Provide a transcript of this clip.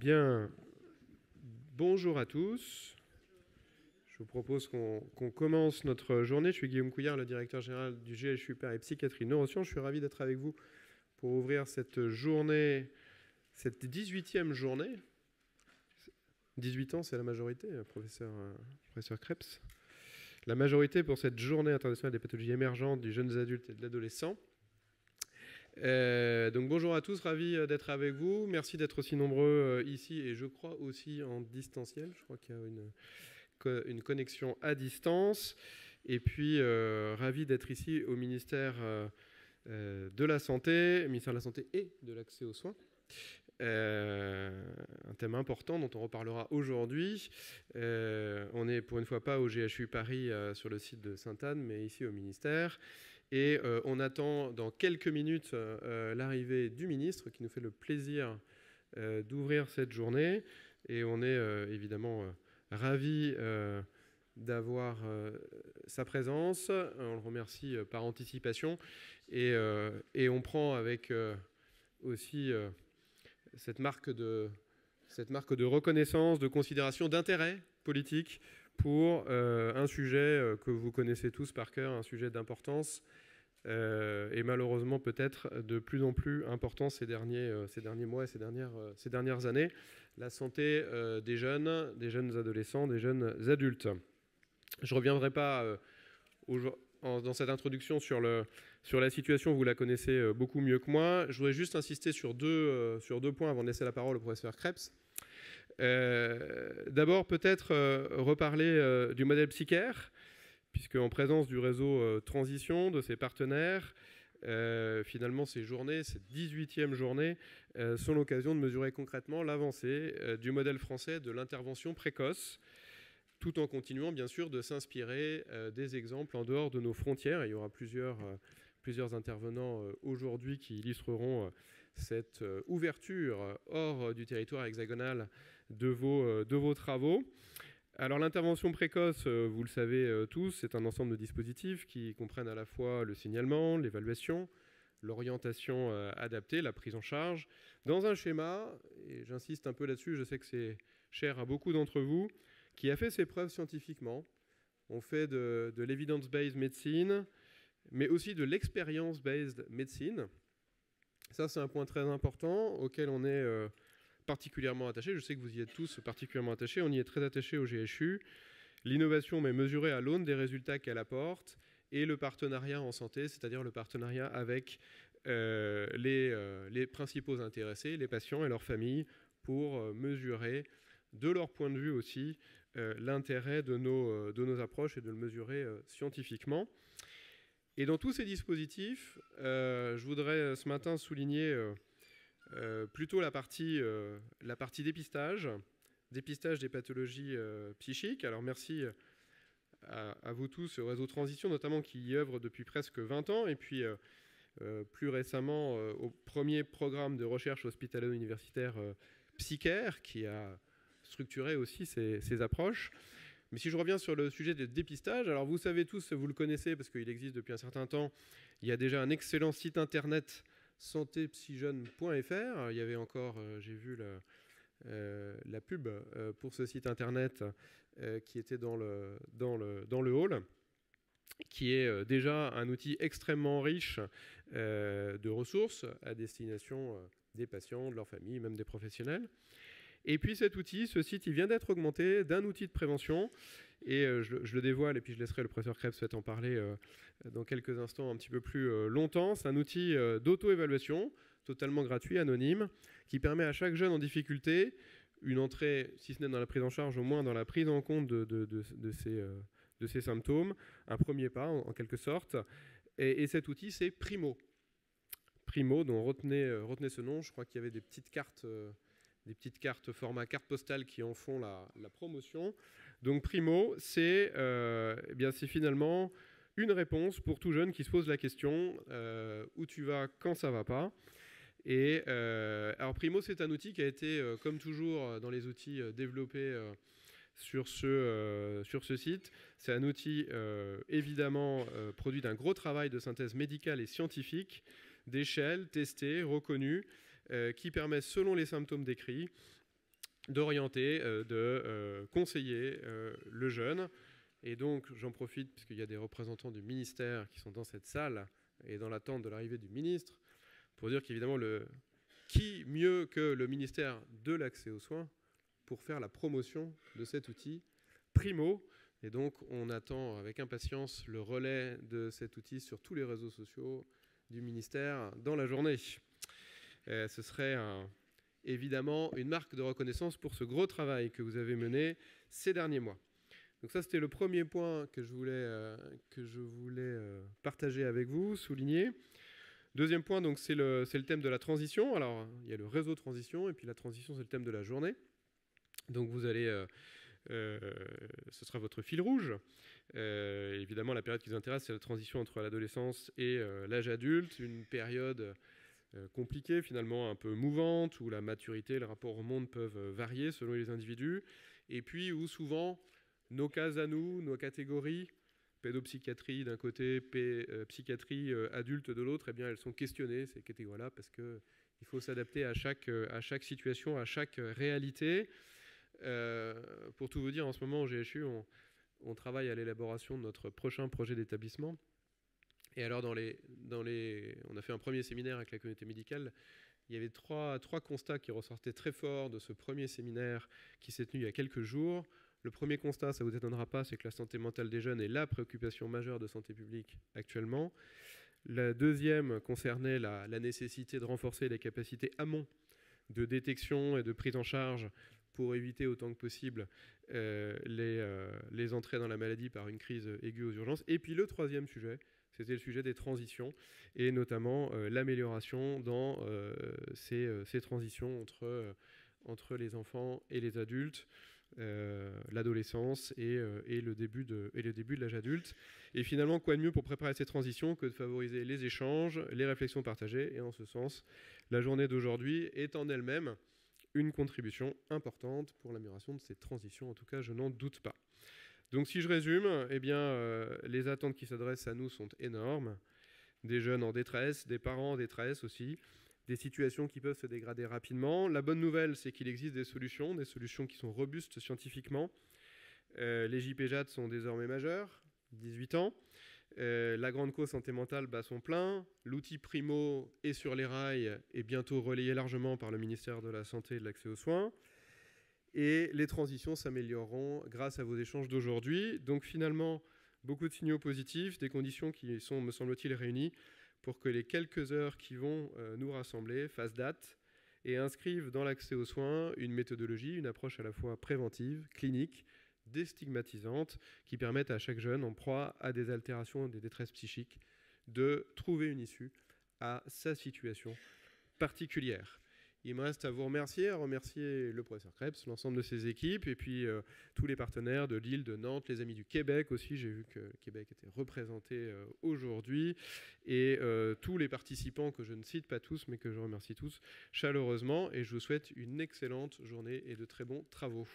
Bien, bonjour à tous. Je vous propose qu'on commence notre journée. Je suis Guillaume Couillard, le directeur général du GHU Paris Psychiatrie Neurosciences. Je suis ravi d'être avec vous pour ouvrir cette journée, cette 18e journée. 18 ans, c'est la majorité, professeur Krebs. La majorité pour cette journée internationale des pathologies émergentes du jeunes adultes et de l'adolescent. Donc bonjour à tous, ravi d'être avec vous. Merci d'être aussi nombreux ici et je crois aussi en distanciel. Je crois qu'il y a une connexion à distance. Et puis ravi d'être ici au ministère de la Santé, ministère de la Santé et de l'accès aux soins. Un thème important dont on reparlera aujourd'hui. On n'est pour une fois pas au GHU Paris sur le site de Sainte-Anne, mais ici au ministère. Et on attend dans quelques minutes l'arrivée du ministre qui nous fait le plaisir d'ouvrir cette journée. Et on est évidemment ravis d'avoir sa présence. On le remercie par anticipation. Et on prend avec aussi cette marque de reconnaissance, de considération, d'intérêt politique pour un sujet que vous connaissez tous par cœur, un sujet d'importance et malheureusement peut-être de plus en plus important ces derniers mois et ces dernières années, la santé des jeunes adolescents, des jeunes adultes. Je ne reviendrai pas dans cette introduction sur la situation, vous la connaissez beaucoup mieux que moi. Je voudrais juste insister sur deux points avant de laisser la parole au professeur Krebs. D'abord, peut-être reparler du modèle psychiatre, puisque en présence du réseau Transition, de ses partenaires, finalement ces journées, cette 18e journée, sont l'occasion de mesurer concrètement l'avancée du modèle français de l'intervention précoce, tout en continuant bien sûr de s'inspirer des exemples en dehors de nos frontières. Et il y aura plusieurs intervenants aujourd'hui qui illustreront cette ouverture hors du territoire hexagonal de vos travaux. Alors l'intervention précoce, vous le savez tous, c'est un ensemble de dispositifs qui comprennent à la fois le signalement, l'évaluation, l'orientation adaptée, la prise en charge, dans un schéma, et j'insiste un peu là-dessus, je sais que c'est cher à beaucoup d'entre vous, qui a fait ses preuves scientifiquement. On fait de l'evidence-based medicine, mais aussi de l'experience-based medicine. Ça, c'est un point très important auquel on est particulièrement attaché. Je sais que vous y êtes tous particulièrement attachés. On y est très attachés au GHU. L'innovation est mesurée à l'aune des résultats qu'elle apporte et le partenariat en santé, c'est-à-dire le partenariat avec les principaux intéressés, les patients et leurs familles, pour mesurer de leur point de vue aussi l'intérêt de nos approches et de le mesurer scientifiquement. Et dans tous ces dispositifs, je voudrais ce matin souligner plutôt la partie dépistage des pathologies psychiques. Alors merci à vous tous, au réseau Transition notamment, qui y œuvre depuis presque 20 ans, et puis plus récemment au premier programme de recherche hospitalo-universitaire Psycaire, qui a structuré aussi ces approches. Mais si je reviens sur le sujet du dépistage, alors vous savez tous, vous le connaissez parce qu'il existe depuis un certain temps, il y a déjà un excellent site internet santépsyjeune.fr. Il y avait encore, j'ai vu la pub pour ce site internet qui était dans le hall, qui est déjà un outil extrêmement riche de ressources à destination des patients, de leurs familles, même des professionnels. Et puis cet outil, ce site, il vient d'être augmenté d'un outil de prévention. Et je le dévoile, et puis je laisserai le professeur Krebs peut-être en parler dans quelques instants un petit peu plus longtemps. C'est un outil d'auto-évaluation, totalement gratuit, anonyme, qui permet à chaque jeune en difficulté une entrée, si ce n'est dans la prise en charge, au moins dans la prise en compte de ces symptômes, un premier pas en quelque sorte. Et cet outil, c'est Primo. Primo, dont retenez ce nom. Je crois qu'il y avait des petites cartes format carte postale qui en font la promotion. Donc Primo, c'est finalement une réponse pour tout jeune qui se pose la question où tu vas quand ça va pas. Et alors Primo, c'est un outil qui a été, comme toujours dans les outils développés sur ce site, c'est un outil évidemment produit d'un gros travail de synthèse médicale et scientifique, d'échelle, testé, reconnu, qui permet, selon les symptômes décrits, d'orienter, de conseiller le jeune. Et donc, j'en profite, puisqu'il y a des représentants du ministère qui sont dans cette salle et dans l'attente de l'arrivée du ministre, pour dire qu'évidemment, qui mieux que le ministère de l'accès aux soins pour faire la promotion de cet outil primo. Et donc, on attend avec impatience le relais de cet outil sur tous les réseaux sociaux du ministère dans la journée. Ce serait évidemment une marque de reconnaissance pour ce gros travail que vous avez mené ces derniers mois. Donc ça, c'était le premier point que je voulais partager avec vous, souligner. Deuxième point, donc, c'est le thème de la transition. Alors, il y a le réseau transition, et puis la transition, c'est le thème de la journée. Donc, vous allez... ce sera votre fil rouge. Évidemment, la période qui vous intéresse, c'est la transition entre l'adolescence et l'âge adulte, une période compliquée, finalement un peu mouvante, où la maturité et le rapport au monde peuvent varier selon les individus, et puis où souvent nos cases à nous, nos catégories, pédopsychiatrie d'un côté, psychiatrie adulte de l'autre, eh bien, elles sont questionnées, ces catégories-là, parce qu'il faut s'adapter à chaque situation, à chaque réalité. Pour tout vous dire, en ce moment au GHU, on travaille à l'élaboration de notre prochain projet d'établissement. Et alors, on a fait un premier séminaire avec la communauté médicale. Il y avait trois constats qui ressortaient très forts de ce premier séminaire qui s'est tenu il y a quelques jours. Le premier constat, ça ne vous étonnera pas, c'est que la santé mentale des jeunes est la préoccupation majeure de santé publique actuellement. La deuxième concernait la nécessité de renforcer les capacités amont de détection et de prise en charge pour éviter autant que possible les entrées dans la maladie par une crise aiguë aux urgences. Et puis le troisième sujet, c'était le sujet des transitions, et notamment l'amélioration dans ces transitions entre les enfants et les adultes, l'adolescence et le début de l'âge adulte. Et finalement, quoi de mieux pour préparer ces transitions que de favoriser les échanges, les réflexions partagées, et en ce sens, la journée d'aujourd'hui est en elle-même une contribution importante pour l'amélioration de ces transitions. En tout cas, je n'en doute pas. Donc si je résume, eh bien, les attentes qui s'adressent à nous sont énormes. Des jeunes en détresse, des parents en détresse aussi, des situations qui peuvent se dégrader rapidement. La bonne nouvelle, c'est qu'il existe des solutions qui sont robustes scientifiquement. Les JPJAD sont désormais majeurs, 18 ans. La grande cause santé mentale bat son plein. L'outil Primo est sur les rails et bientôt relayé largement par le ministère de la Santé et de l'Accès aux soins. Et les transitions s'amélioreront grâce à vos échanges d'aujourd'hui. Donc finalement, beaucoup de signaux positifs, des conditions qui sont, me semble-t-il, réunies pour que les quelques heures qui vont nous rassembler fassent date et inscrivent dans l'accès aux soins une méthodologie, une approche à la fois préventive, clinique, déstigmatisante, qui permettent à chaque jeune en proie à des altérations, des détresses psychiques, de trouver une issue à sa situation particulière. Il me reste à vous remercier, le professeur Krebs, l'ensemble de ses équipes, et puis tous les partenaires de Lille, de Nantes, les amis du Québec aussi. J'ai vu que le Québec était représenté aujourd'hui, et tous les participants que je ne cite pas tous, mais que je remercie tous chaleureusement, et je vous souhaite une excellente journée et de très bons travaux.